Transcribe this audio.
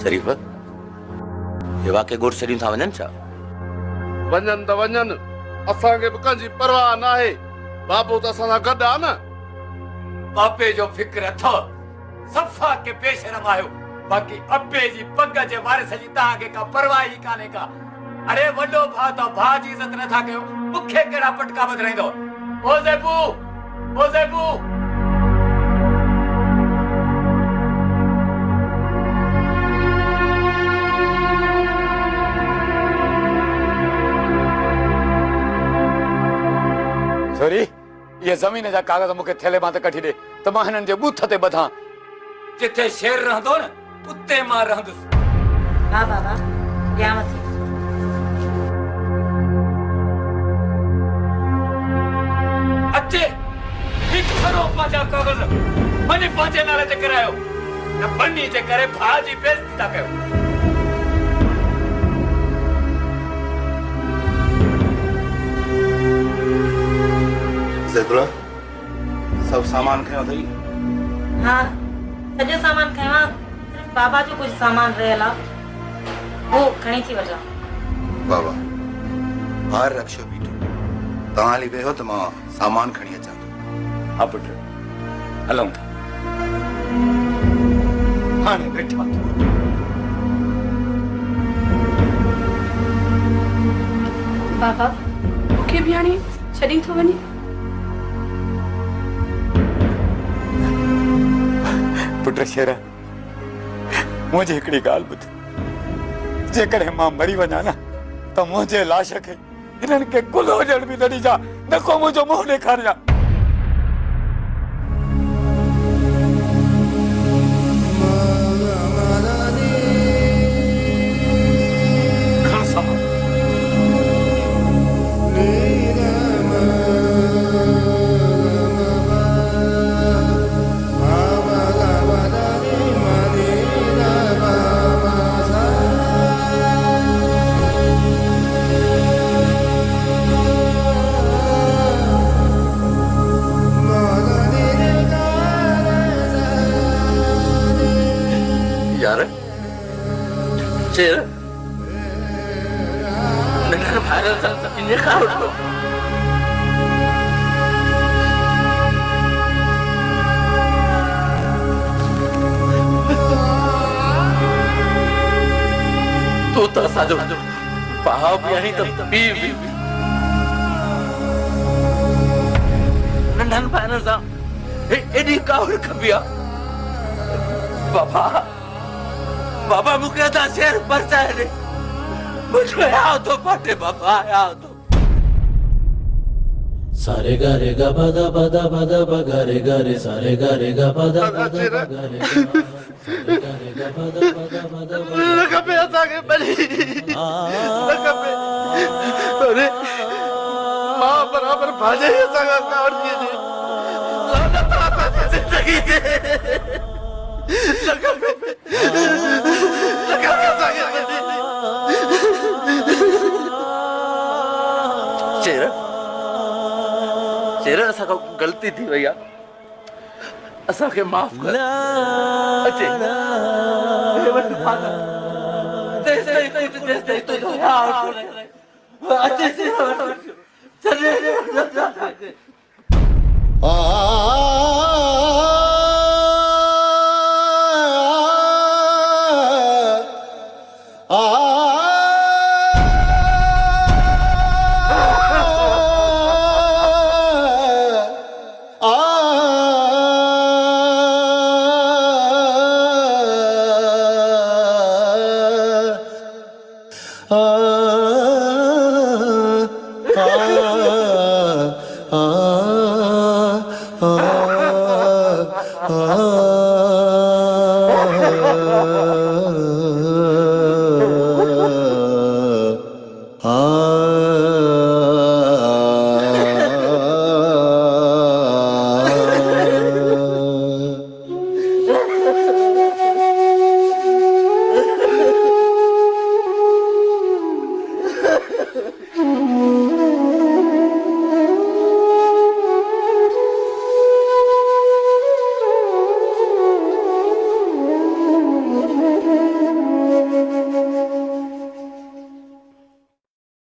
शरीफ ये वाके गुड़ छड़ियूं था वञनि छा? वञनि त वञनि, असांखे बि कंहिंजी परवाह न आहे। बाबो त असां सां गॾु आहे न। बापे जो फिक्र अथव, सफ़ा के पेश रमायो। बाक़ी अब्बे जी पग जे वारिस जी तव्हांखे का परवाह ई कान्हे का। अरे वॾो भाउ त भाउ जी इज़त नथा कयो, मूंखे कहिड़ा पटका ॿधाईंदव? ओ ज़ेबू, ओ ज़ेबू। छोरी, ये जमीन जा कागज मूंखे थैले मां त कढी ॾे त मां हिननि जे बूथ ते ॿधां। जिथे शेर रहंदो न, उते मां रहंदुसि। हा बाबा, ॾियांव थी। अचे हिकु खरो पंहिंजा कागज मने पंहिंजे नाले ते करायो, न बन्नी जे करे भाउ जी बेइज़ती था कयो। ज़ैतुरा, सब सामान खयो अथई? हाँ, सॼो सामान खयो आहे, सिर्फ़ु बाबा जो कुझु सामान रहियल आहे, वो खणी थी वञा। बाबा, ॿाहिरि रक्षो बीठो, तव्हां हली वियो त मां सामान खणी अचां थो। हा पुट, हलूं था। हाणे वेठा बाबा, मूंखे बि हाणे छॾी थो वञे? पुट शेर, मुंहिंजी हिकिड़ी ॻाल्हि ॿुध, जेकॾहिं मां मरी वञा न त मुंहिंजे लाश खे हिननि खे कुल हुजण बि न ॾिजां, न को मुंहिंजो मुंहुं ॾेखारिजां। खण सामान। यार शेर नंढा भाइरल सां इन खां उठो। तूं त असांजो भाउ बि आहीं त पीउ बि। नंढनि भाइरनि सां एॾी कावड़ खपी आहे। बाबा बाबा मूंखे त शेर परचाए ॾे, मुंहिंजो आयो थो फाटे बाबा, आयो थो। सारे गा रे गा ब दा ब दा ब दा ब गा रे गा रे सारे गा रे गा ब दा ब दा ब गा रे गा सारे गा रे गा ब दा ब दा ब दा ब न खपे असांखे बली, न खपे। अरे मां बराबरि भाॼे असांखां कावड़ थी अचे, लानत असांजी ज़िंदगी ते। न खपे, न खपे असांखे बली। शेर शेर असांखां ग़लती थी वई आहे, असांखे माफ़ कर। अचे हे वठ फादर, तेस तो यार अचे से चले आ